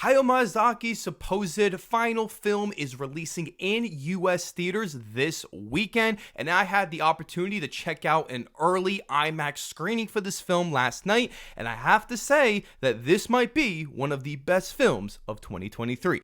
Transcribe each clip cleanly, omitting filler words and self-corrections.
Hayao Miyazaki's supposed final film is releasing in US theaters this weekend, and I had the opportunity to check out an early IMAX screening for this film last night, and I have to say that this might be one of the best films of 2023.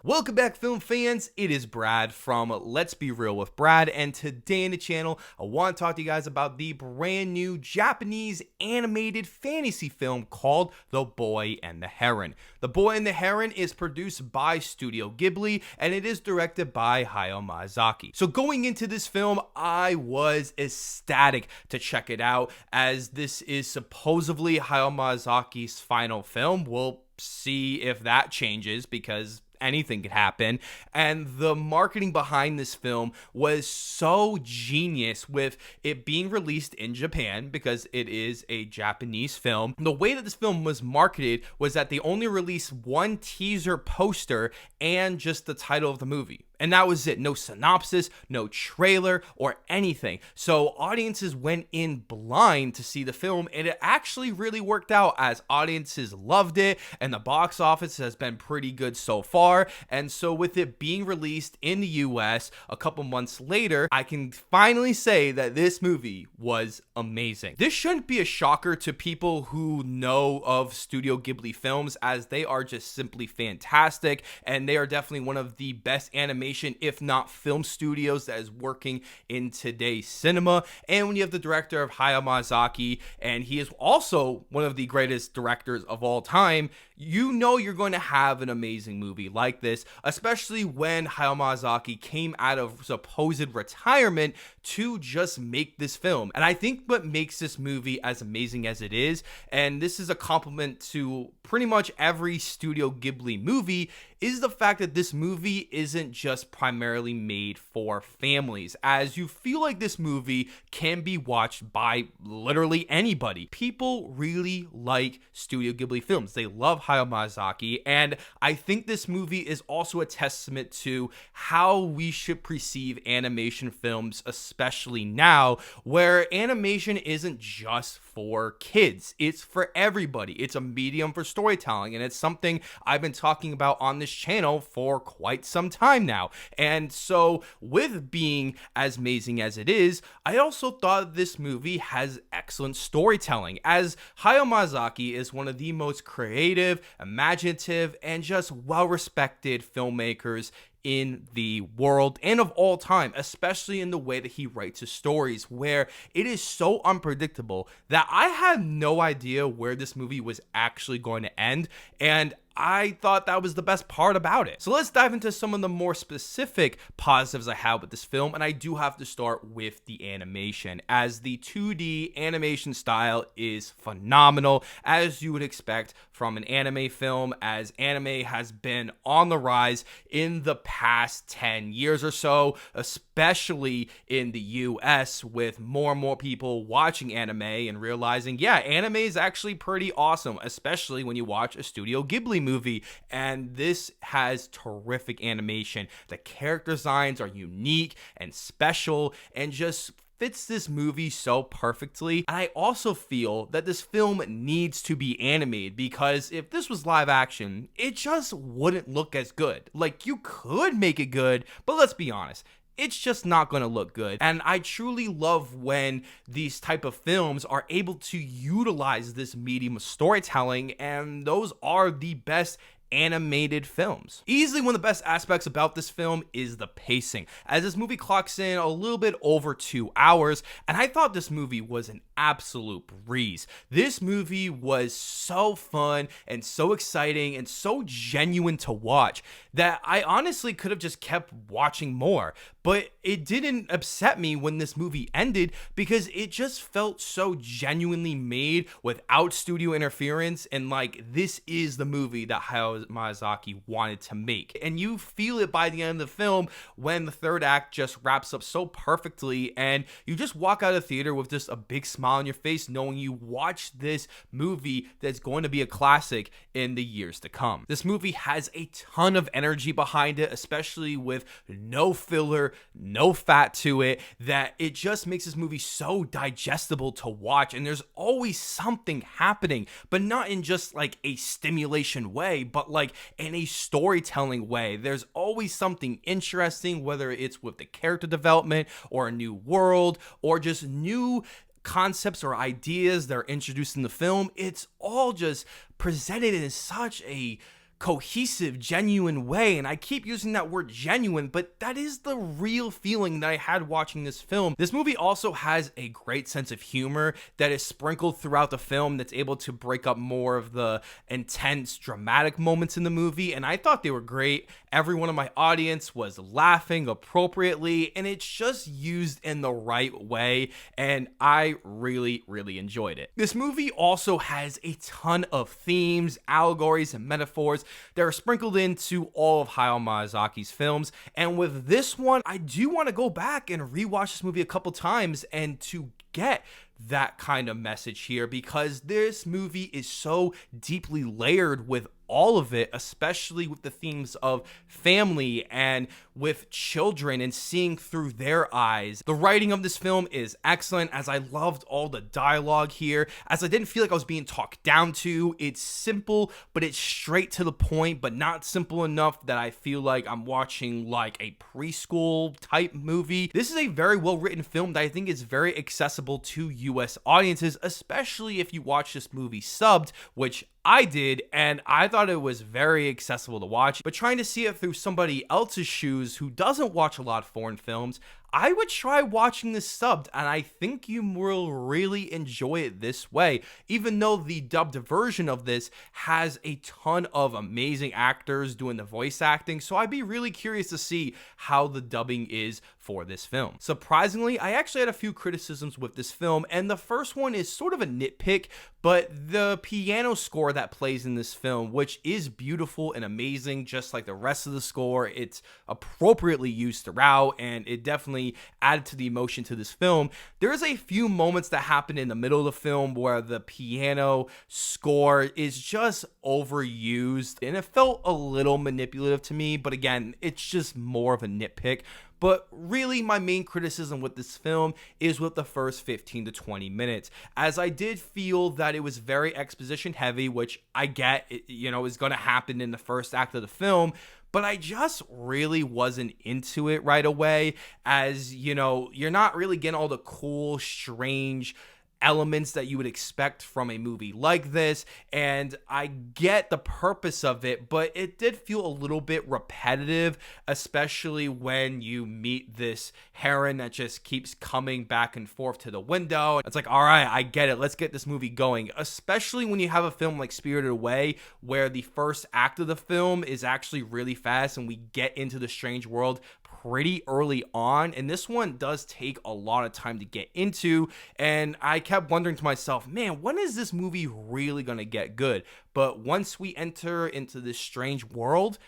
Welcome back, film fans. It is Brad from Let's Be Real with Brad, and today in the channel, I want to talk to you guys about the brand new Japanese animated fantasy film called The Boy and the Heron. The Boy and the Heron is produced by Studio Ghibli, and it is directed by Hayao Miyazaki. So going into this film, I was ecstatic to check it out, as this is supposedly Hayao Miyazaki's final film. We'll see if that changes, because anything could happen. And the marketing behind this film was so genius, with it being released in Japan because it is a Japanese film. The way that this film was marketed was that they only released one teaser poster and just the title of the movie. And that was it. No synopsis, no trailer, or anything. So audiences went in blind to see the film, and it actually really worked out, as audiences loved it, and the box office has been pretty good so far. And so with it being released in the US a couple months later, I can finally say that this movie was amazing. This shouldn't be a shocker to people who know of Studio Ghibli films, as they are just simply fantastic, and they are definitely one of the best animation, if not film studios, that is working in today's cinema. And when you have the director of Hayao Miyazaki, and he is also one of the greatest directors of all time, you know you're going to have an amazing movie like this, especially when Hayao Miyazaki came out of supposed retirement to just make this film. And I think what makes this movie as amazing as it is, and this is a compliment to pretty much every Studio Ghibli movie, is the fact that this movie isn't just primarily made for families, as you feel like this movie can be watched by literally anybody. People really like Studio Ghibli films. They love Hayao Miyazaki, and I think this movie is also a testament to how we should perceive animation films, especially now, where animation isn't just for kids. It's for everybody. It's a medium for storytelling, and it's something I've been talking about on this channel for quite some time now. And so with being as amazing as it is, I also thought this movie has excellent storytelling, as Hayao Miyazaki is one of the most creative, imaginative, and just well-respected filmmakers in the world and of all time, especially in the way that he writes his stories, where it is so unpredictable that I had no idea where this movie was actually going to end, and I thought that was the best part about it. So let's dive into some of the more specific positives I have with this film, and I do have to start with the animation, as the 2D animation style is phenomenal, as you would expect from an anime film, as anime has been on the rise in the past 10 years or so, especially in the US, with more and more people watching anime and realizing, yeah, anime is actually pretty awesome, especially when you watch a Studio Ghibli movie. And this has terrific animation. The character designs are unique and special, and just fits this movie so perfectly. And I also feel that this film needs to be animated, because if this was live action, it just wouldn't look as good. Like, you could make it good, but let's be honest, it's just not going to look good. And I truly love when these type of films are able to utilize this medium of storytelling, and those are the best animated films. Easily one of the best aspects about this film is the pacing, as this movie clocks in a little bit over 2 hours, and I thought this movie was an absolute breeze. This movie was so fun and so exciting and so genuine to watch that I honestly could have just kept watching more. But it didn't upset me when this movie ended, because it just felt so genuinely made without studio interference, and like, this is the movie that Hayao Miyazaki wanted to make. And you feel it by the end of the film, when the third act just wraps up so perfectly, and you just walk out of the theater with just a big smile smile on your face knowing you watched this movie that's going to be a classic in the years to come. This movie has a ton of energy behind it, especially with no filler, no fat to it, that it just makes this movie so digestible to watch. And there's always something happening, but not in just like a stimulation way, but like in a storytelling way. There's always something interesting, whether it's with the character development or a new world or just new concepts or ideas that are introduced in the film. It's all just presented in such a cohesive, genuine way. And I keep using that word genuine, but that is the real feeling that I had watching this film. This movie also has a great sense of humor that is sprinkled throughout the film that's able to break up more of the intense, dramatic moments in the movie, and I thought they were great. Everyone in my audience was laughing appropriately, and it's just used in the right way, and I really, really enjoyed it. This movie also has a ton of themes, allegories, and metaphors that are sprinkled into all of Hayao Miyazaki's films, and with this one, I do want to go back and rewatch this movie a couple times and to get that kind of message here, because this movie is so deeply layered with all of it, especially with the themes of family and with children and seeing through their eyes. The writing of this film is excellent, as I loved all the dialogue here, as I didn't feel like I was being talked down to. It's simple, but it's straight to the point, but not simple enough that I feel like I'm watching like a preschool type movie. This is a very well written film that I think is very accessible to US audiences, especially if you watch this movie subbed, which I did, and I thought it was very accessible to watch. But trying to see it through somebody else's shoes who doesn't watch a lot of foreign films, I would try watching this subbed, and I think you will really enjoy it this way, even though the dubbed version of this has a ton of amazing actors doing the voice acting, so I'd be really curious to see how the dubbing is for this film. Surprisingly, I actually had a few criticisms with this film, and the first one is sort of a nitpick, but the piano score that plays in this film, which is beautiful and amazing, just like the rest of the score, it's appropriately used throughout, and it definitely added to the emotion to this film. There's a few moments that happen in the middle of the film where the piano score is just overused, and it felt a little manipulative to me, but again, it's just more of a nitpick. But really, my main criticism with this film is with the first 15 to 20 minutes, as I did feel that it was very exposition heavy, which I get, is going to happen in the first act of the film, but I just really wasn't into it right away, as, you're not really getting all the cool, strange elements that you would expect from a movie like this, and I get the purpose of it, but it did feel a little bit repetitive, especially when you meet this Heron that just keeps coming back and forth to the window. It's like, all right, I get it, let's get this movie going, especially when you have a film like Spirited Away, where the first act of the film is actually really fast and we get into the strange world pretty early on, and this one does take a lot of time to get into, and I kept wondering to myself, man, when is this movie really gonna get good? But once we enter into this strange world,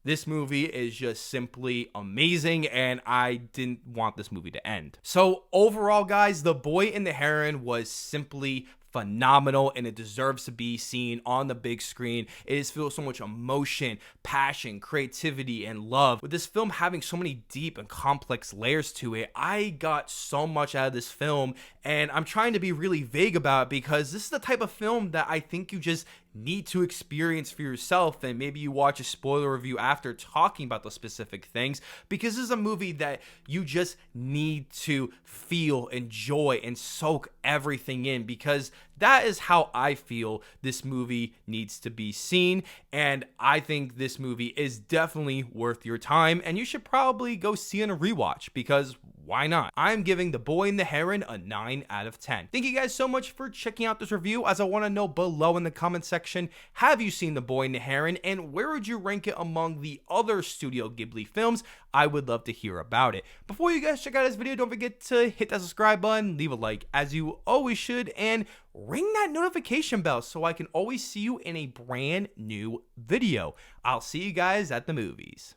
this movie is just simply amazing, and I didn't want this movie to end. So overall, guys, The Boy and the Heron was simply phenomenal, and it deserves to be seen on the big screen. It is filled with so much emotion, passion, creativity, and love. With this film having so many deep and complex layers to it, I got so much out of this film, and I'm trying to be really vague about it because this is the type of film that I think you just need to experience for yourself, and maybe you watch a spoiler review after talking about those specific things, because this is a movie that you just need to feel, enjoy, and soak everything in, because that is how I feel this movie needs to be seen, and I think this movie is definitely worth your time, and you should probably go see it in a rewatch, because why not? I'm giving The Boy and the Heron a 9 out of 10. Thank you guys so much for checking out this review. As I want to know below in the comment section, have you seen The Boy and the Heron, and where would you rank it among the other Studio Ghibli films? I would love to hear about it. Before you guys check out this video, don't forget to hit that subscribe button, leave a like as you always should, and ring that notification bell so I can always see you in a brand new video. I'll see you guys at the movies.